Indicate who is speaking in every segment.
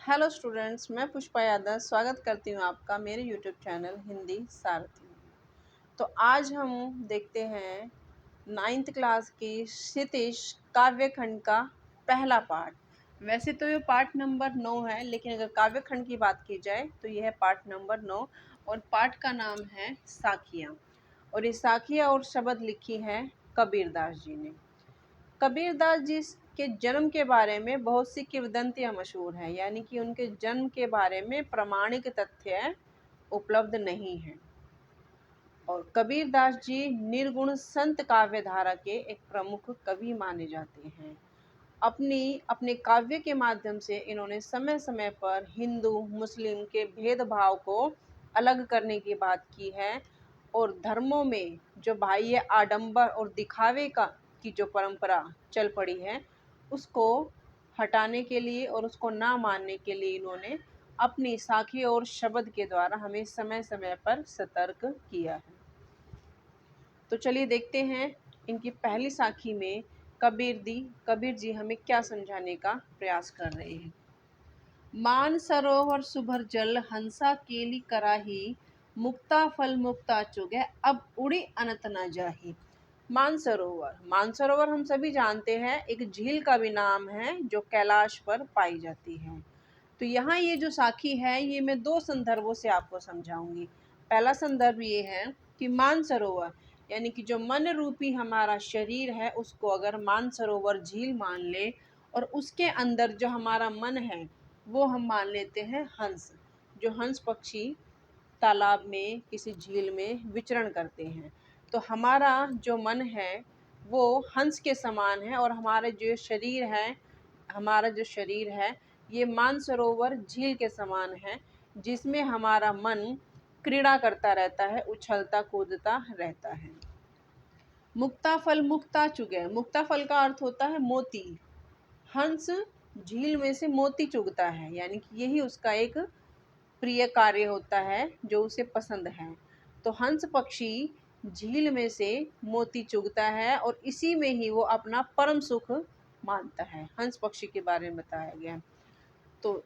Speaker 1: Hello students, मैं पुष्पा यादव स्वागत करती हूँ आपका मेरे यूट्यूब चैनल हिंदी सारथी। तो आज हम देखते हैं नाइन्थ क्लास की क्षितिज काव्य खंड का पहला पार्ट। वैसे तो ये पार्ट नंबर 9 है, लेकिन अगर काव्य खंड की बात की जाए तो यह है पार्ट नंबर 9 और पार्ट का नाम है साखियाँ। और ये साखियाँ और शब्द लिखी है कबीरदास जी ने। कबीरदास जी के जन्म के बारे में बहुत सी किंवदंतियां मशहूर हैं, यानी कि उनके जन्म के बारे में प्रमाणिक तथ्य उपलब्ध नहीं है। और कबीरदास जी निर्गुण संत काव्य धारा के एक प्रमुख कवि माने जाते हैं। अपने काव्य के माध्यम से इन्होंने समय समय पर हिंदू मुस्लिम के भेदभाव को अलग करने की बात की है और धर्मों में जो बाह्य आडंबर और दिखावे की जो परंपरा चल पड़ी है उसको हटाने के लिए और उसको ना मानने के लिए इन्होंने अपनी साखी और शब्द के द्वारा हमें समय समय पर सतर्क किया है। तो चलिए देखते हैं इनकी पहली साखी में कबीर जी हमें क्या समझाने का प्रयास कर रहे हैं। मान सरोवर सुभर जल हंसा केली कराही, मुक्ता फल मुक्ता चुगे अब उड़ी अनंत न जाही। मानसरोवर हम सभी जानते हैं एक झील का भी नाम है जो कैलाश पर पाई जाती है। तो यहाँ ये जो साखी है ये मैं दो संदर्भों से आपको समझाऊंगी। पहला संदर्भ ये है कि मानसरोवर यानी कि जो मन रूपी हमारा शरीर है उसको अगर मानसरोवर झील मान ले और उसके अंदर जो हमारा मन है वो हम मान लेते हैं हंस। जो हंस पक्षी तालाब में किसी झील में विचरण करते हैं, तो हमारा जो मन है वो हंस के समान है और हमारा जो शरीर है ये मानसरोवर झील के समान है, जिसमें हमारा मन क्रीड़ा करता रहता है, उछलता कूदता रहता है। मुक्ता फल मुक्ता चुगे, मुक्ता फल का अर्थ होता है मोती। हंस झील में से मोती चुगता है, यानी कि यही उसका एक प्रिय कार्य होता है जो उसे पसंद है। तो हंस पक्षी झील में से मोती चुगता है और इसी में ही वो अपना परम सुख मानता है। हंस पक्षी के बारे में बताया गया। तो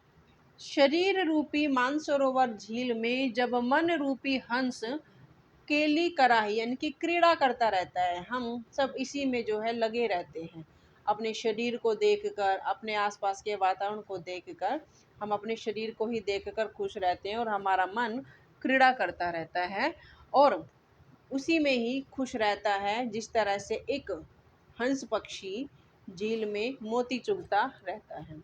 Speaker 1: शरीर रूपी मानसरोवर झील में जब मन रूपी हंस केली कराही यानी कि क्रीड़ा करता रहता है, हम सब इसी में जो है लगे रहते हैं। अपने शरीर को देखकर, अपने आसपास के वातावरण को देखकर, हम अपने शरीर को ही देखकर खुश रहते हैं और हमारा मन क्रीड़ा करता रहता है और उसी में ही खुश रहता है, जिस तरह से एक हंस पक्षी झील में मोती चुगता रहता है।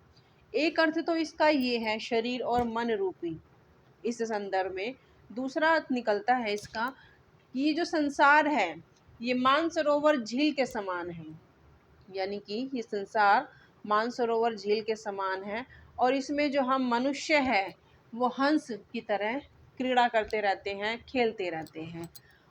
Speaker 1: एक अर्थ तो इसका ये है शरीर और मन रूपी इस संदर्भ में। दूसरा अर्थ निकलता है इसका कि ये जो संसार है ये मानसरोवर झील के समान है, यानी कि ये संसार मानसरोवर झील के समान है और इसमें जो हम मनुष्य है वो हंस की तरह क्रीड़ा करते रहते हैं, खेलते रहते हैं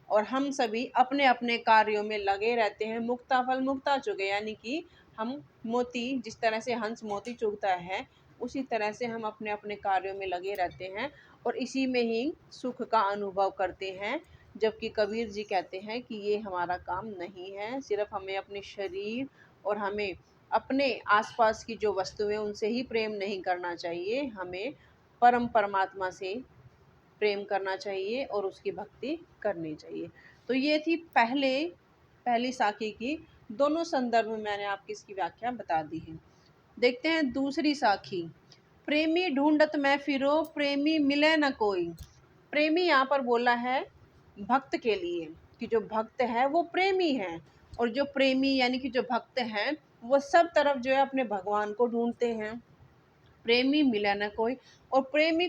Speaker 1: और हम सभी अपने अपने कार्यों में लगे रहते हैं। मुक्ता फल मुक्ता चुगे, यानी कि हम मोती, जिस तरह से हंस मोती चुगता है उसी तरह से हम अपने अपने कार्यों में लगे रहते हैं और इसी में ही सुख का अनुभव करते हैं। जबकि कबीर जी कहते हैं कि ये हमारा काम नहीं है, सिर्फ हमें अपने शरीर और हमें अपने आसपास की जो वस्तुएं उनसे ही प्रेम नहीं करना चाहिए, हमें परमात्मा से प्रेम करना चाहिए और उसकी भक्ति करनी चाहिए। तो ये थी पहली साखी की। दोनों संदर्भ में मैंने आपकी इसकी व्याख्या बता दी है। देखते हैं दूसरी साखी। प्रेमी ढूंढत मैं फिरो, प्रेमी मिले न कोई। प्रेमी यहाँ पर बोला है भक्त के लिए कि जो भक्त है वो प्रेमी है और जो प्रेमी यानी कि जो भक्त हैं वो सब तरफ जो है अपने भगवान को ढूंढते हैं। प्रेमी मिला न कोई, और प्रेमी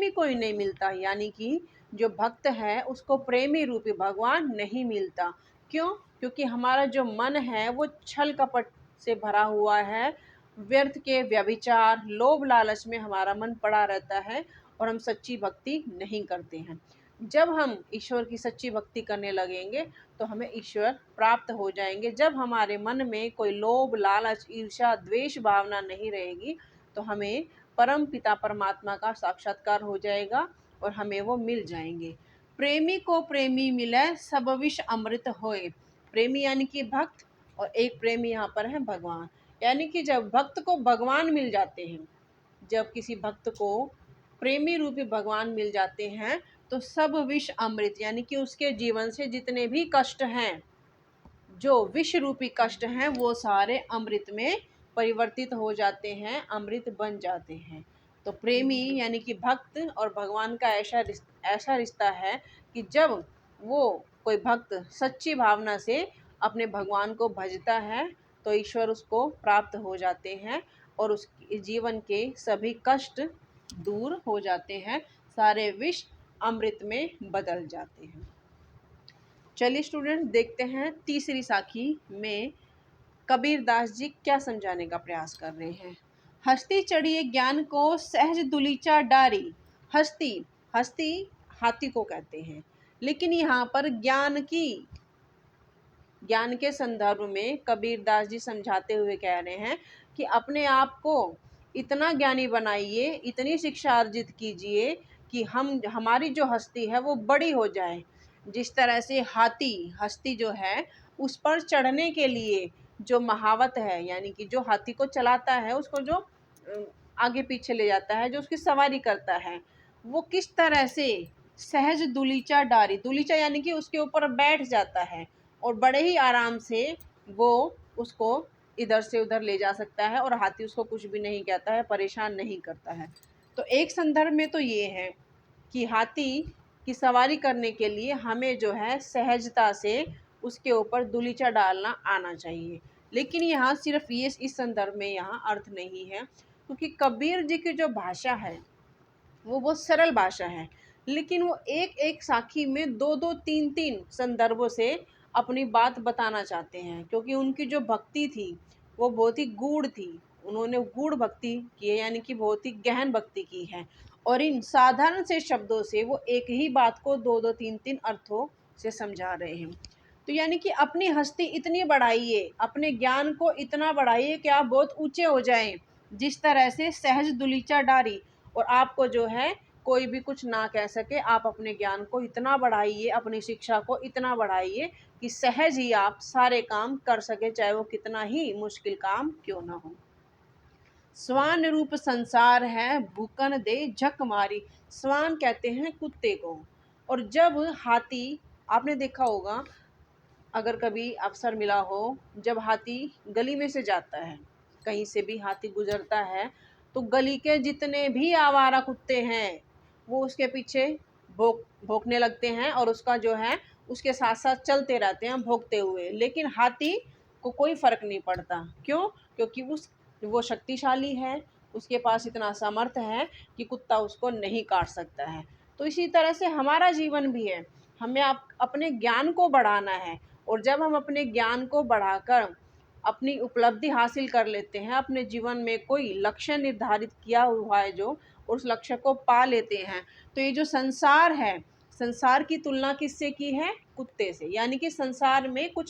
Speaker 1: कोई नहीं मिलता, यानी कि जो भक्त है उसको प्रेमी रूपी भगवान नहीं मिलता। क्यों? क्योंकि हमारा जो मन है वो छल कपट से भरा हुआ है, व्यर्थ के व्यभिचार लोभ लालच में हमारा मन पड़ा रहता है और हम सच्ची भक्ति नहीं करते हैं। जब हम ईश्वर की सच्ची भक्ति करने लगेंगे तो हमें ईश्वर प्राप्त हो जाएंगे। जब हमारे मन में कोई लोभ लालच ईर्ष्या द्वेष भावना नहीं रहेगी तो हमें परम पिता परमात्मा का साक्षात्कार हो जाएगा और हमें वो मिल जाएंगे। प्रेमी को प्रेमी मिले सब विष अमृत होए। प्रेमी यानी कि भक्त और एक प्रेमी यहाँ पर है भगवान, यानी कि जब भक्त को भगवान मिल जाते हैं, जब किसी भक्त को प्रेमी रूपी भगवान मिल जाते हैं तो सब विष अमृत, यानी कि उसके जीवन से जितने भी कष्ट हैं, जो विष रूपी कष्ट हैं, वो सारे अमृत में परिवर्तित हो जाते हैं, अमृत बन जाते हैं। तो प्रेमी यानी कि भक्त और भगवान का ऐसा रिश्ता है कि जब वो कोई भक्त सच्ची भावना से अपने भगवान को भजता है तो ईश्वर उसको प्राप्त हो जाते हैं और उसके जीवन के सभी कष्ट दूर हो जाते हैं, सारे विष अमृत में बदल जाते हैं। चलिए स्टूडेंट, देखते हैं तीसरी साखी में कबीरदास जी क्या समझाने का प्रयास कर रहे हैं। हस्ती चढ़िए ज्ञान को सहज दुलीचा डारी। हस्ती, हस्ती हाथी को कहते हैं, लेकिन यहाँ पर ज्ञान के संदर्भ में कबीरदास जी समझाते हुए कह रहे हैं कि अपने आप को इतना ज्ञानी बनाइए, इतनी शिक्षा अर्जित कीजिए कि हमारी जो हस्ती है वो बड़ी हो जाए। जिस तरह से हस्ती जो है उस पर चढ़ने के लिए जो महावत है, यानी कि जो हाथी को चलाता है, उसको जो आगे पीछे ले जाता है, जो उसकी सवारी करता है, वो किस तरह से सहज दुलीचा डारी, दुलीचा यानी कि उसके ऊपर बैठ जाता है और बड़े ही आराम से वो उसको इधर से उधर ले जा सकता है और हाथी उसको कुछ भी नहीं कहता है, परेशान नहीं करता है। तो एक संदर्भ में तो ये है कि हाथी की सवारी करने के लिए हमें जो है सहजता से उसके ऊपर दुलीचा डालना आना चाहिए। लेकिन यहाँ सिर्फ ये इस संदर्भ में यहाँ अर्थ नहीं है, क्योंकि कबीर जी की जो भाषा है वो बहुत सरल भाषा है, लेकिन वो एक एक साखी में दो दो तीन तीन संदर्भों से अपनी बात बताना चाहते हैं, क्योंकि उनकी जो भक्ति थी वो बहुत ही गूढ़ थी। उन्होंने गूढ़ भक्ति की है, यानी कि बहुत ही गहन भक्ति की है, और इन साधारण से शब्दों से वो एक ही बात को दो दो तीन तीन अर्थों से समझा रहे हैं। तो यानी कि अपनी हस्ती इतनी बढ़ाइए, अपने ज्ञान को इतना बढ़ाइए कि आप बहुत ऊंचे हो जाएं, जिस तरह से सहज दुलीचा डारी, और आपको जो है कोई भी कुछ ना कह सके। आप अपने ज्ञान को इतना बढ़ाइए, अपनी शिक्षा को इतना बढ़ाइए कि सहज ही आप सारे काम कर सके, चाहे वो कितना ही मुश्किल काम क्यों ना हो। स्वान रूप संसार है भूकन दे झक मारी। स्वान कहते हैं कुत्ते को, और जब हाथी, आपने देखा होगा अगर कभी अवसर मिला हो, जब हाथी गली में से जाता है, कहीं से भी हाथी गुजरता है, तो गली के जितने भी आवारा कुत्ते हैं वो उसके पीछे भौंकने लगते हैं और उसका जो है उसके साथ साथ चलते रहते हैं भौंकते हुए, लेकिन हाथी को कोई फर्क नहीं पड़ता। क्यों? क्योंकि वो शक्तिशाली है, उसके पास इतना सामर्थ्य है कि कुत्ता उसको नहीं काट सकता है। तो इसी तरह से हमारा जीवन भी है, हमें अपने ज्ञान को बढ़ाना है, और जब हम अपने ज्ञान को बढ़ाकर अपनी उपलब्धि हासिल कर लेते हैं, अपने जीवन में कोई लक्ष्य निर्धारित किया हुआ है जो, उस लक्ष्य को पा लेते हैं, तो ये जो संसार है, संसार की तुलना किससे की है? कुत्ते से। यानी कि संसार में कुछ